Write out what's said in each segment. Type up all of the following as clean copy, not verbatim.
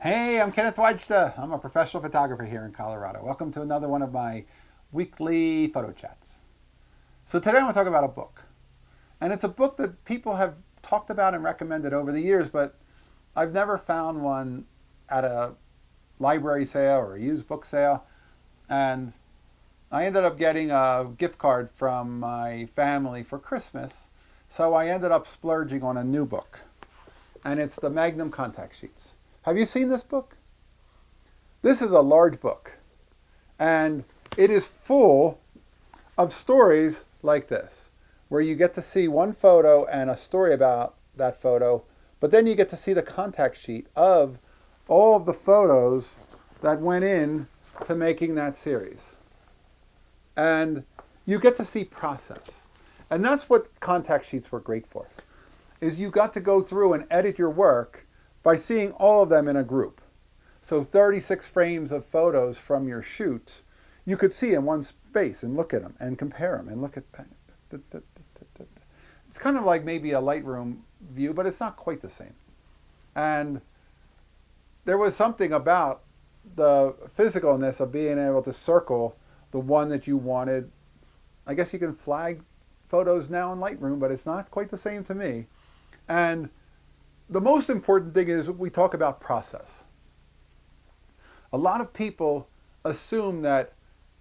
Hey, I'm Kenneth Wajda. I'm a professional photographer here in Colorado. Welcome to another one of my weekly photo chats. So today I want to talk about a book. And it's a book that people have talked about and recommended over the years, but I've never found one at a library sale or a used book sale. And I ended up getting a gift card from my family for Christmas. So I ended up splurging on a new book. And it's the Magnum contact sheets. Have you seen this book? This is a large book, and it is full of stories like this, where you get to see one photo and a story about that photo, but then you get to see the contact sheet of all of the photos that went in to making that series. And you get to see process. And that's what contact sheets were great for, is you got to go through and edit your work by seeing all of them in a group. So 36 frames of photos from your shoot, you could see in one space and look at them and compare them and look at that. It's kind of like maybe a Lightroom view, but it's not quite the same. And there was something about the physicalness of being able to circle the one that you wanted. I guess you can flag photos now in Lightroom, but it's not quite the same to me. And the most important thing is we talk about process. A lot of people assume that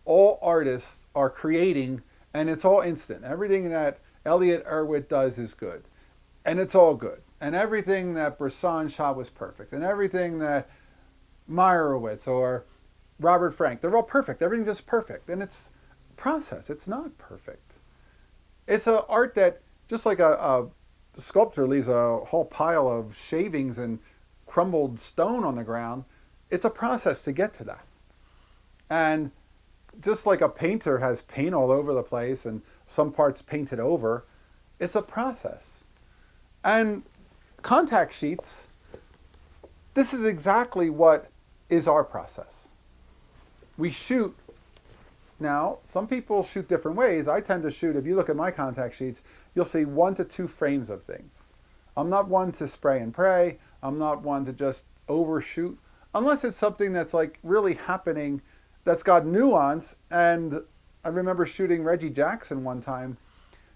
all artists are creating and it's all instant. Everything that Elliot Erwitt does is good. And it's all good. And everything that Bresson shot was perfect. And everything that Meyerowitz or Robert Frank, they're all perfect. Everything's just perfect. And it's process. It's not perfect. It's an art that, just like a sculptor leaves a whole pile of shavings and crumbled stone on the ground, it's a process to get to that. And just like a painter has paint all over the place and some parts painted over, it's a process. And contact sheets, this is exactly what is our process. We shoot. Now, some people shoot different ways. I tend to shoot, if you look at my contact sheets, you'll see 1 to 2 frames of things. I'm not one to spray and pray. I'm not one to just overshoot, unless it's something that's like really happening that's got nuance. And I remember shooting Reggie Jackson one time.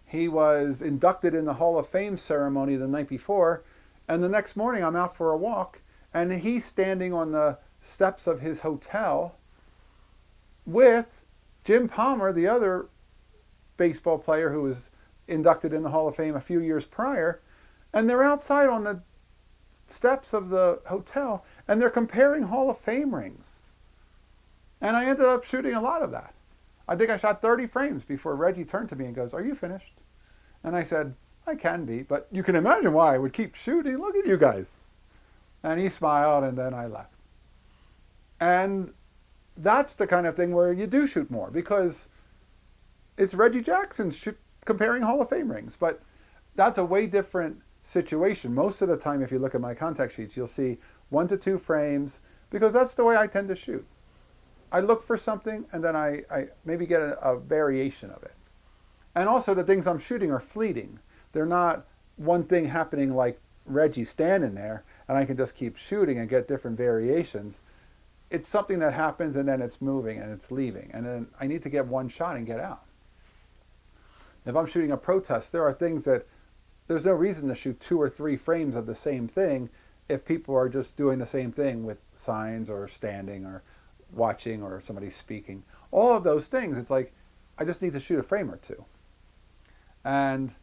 He was inducted in the Hall of Fame ceremony the night before, and the next morning I'm out for a walk, and he's standing on the steps of his hotel with Jim Palmer, the other baseball player who was inducted in the Hall of Fame a few years prior, and they're outside on the steps of the hotel, and they're comparing Hall of Fame rings. And I ended up shooting a lot of that. I think I shot 30 frames before Reggie turned to me and goes, "Are you finished?" And I said, "I can be, but you can imagine why I would keep shooting. Look at you guys." And he smiled, and then I left. And that's the kind of thing where you do shoot more, because it's Reggie Jackson comparing Hall of Fame rings. But that's a way different situation. Most of the time, if you look at my contact sheets, you'll see 1 to 2 frames, because that's the way I tend to shoot. I look for something, and then I maybe get a variation of it. And also the things I'm shooting are fleeting. They're not one thing happening like Reggie standing there, and I can just keep shooting and get different variations. It's something that happens, and then it's moving and it's leaving. And then I need to get one shot and get out. If I'm shooting a protest, there are things that there's no reason to shoot 2 or 3 frames of the same thing if people are just doing the same thing with signs or standing or watching or somebody speaking. All of those things, it's like, I just need to shoot a frame or 2. And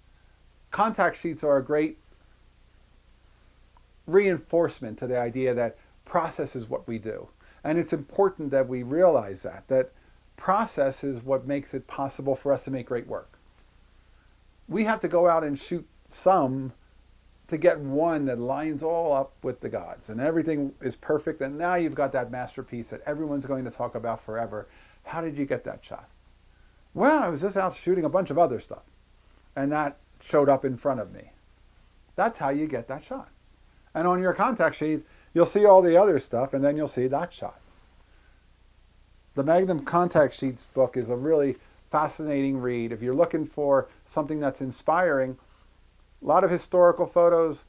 contact sheets are a great reinforcement to the idea that process is what we do. And it's important that we realize that process is what makes it possible for us to make great work. We have to go out and shoot some to get one that lines all up with the gods, and everything is perfect, and now you've got that masterpiece that everyone's going to talk about forever. How did you get that shot? Well, I was just out shooting a bunch of other stuff, and that showed up in front of me. That's how you get that shot. And on your contact sheet, you'll see all the other stuff, and then you'll see that shot. The Magnum Contact Sheets book is a really fascinating read. If you're looking for something that's inspiring, a lot of historical photos,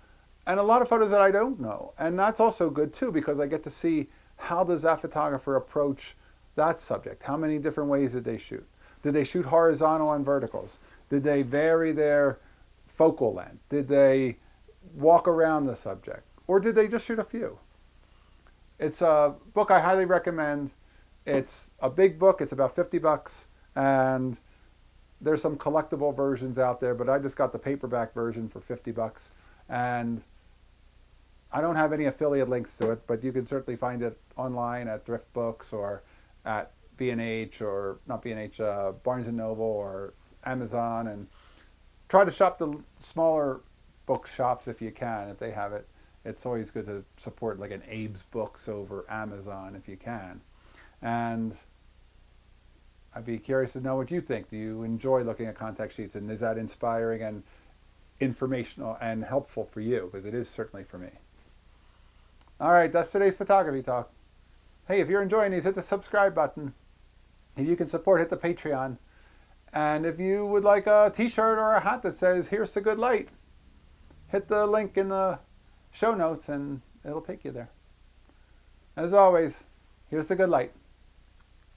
and a lot of photos that I don't know. And that's also good too, because I get to see how does that photographer approach that subject. How many different ways did they shoot? Did they shoot horizontal and verticals? Did they vary their focal length? Did they walk around the subject? Or did they just shoot a few? It's a book I highly recommend. It's a big book. It's about $50. And there's some collectible versions out there, but I just got the paperback version for $50. And I don't have any affiliate links to it, but you can certainly find it online at Thrift Books or at B&H, or not B&H, Barnes & Noble or Amazon. And try to shop the smaller book shops if you can, if they have it. It's always good to support like an Abe's Books over Amazon if you can. And I'd be curious to know what you think. Do you enjoy looking at contact sheets, and is that inspiring and informational and helpful for you? Because it is certainly for me. All right, that's today's photography talk. Hey, if you're enjoying these, hit the subscribe button. If you can support, hit the Patreon. And if you would like a t-shirt or a hat that says, "Here's to good light," hit the link in the show notes and it'll take you there. As always, here's the good light.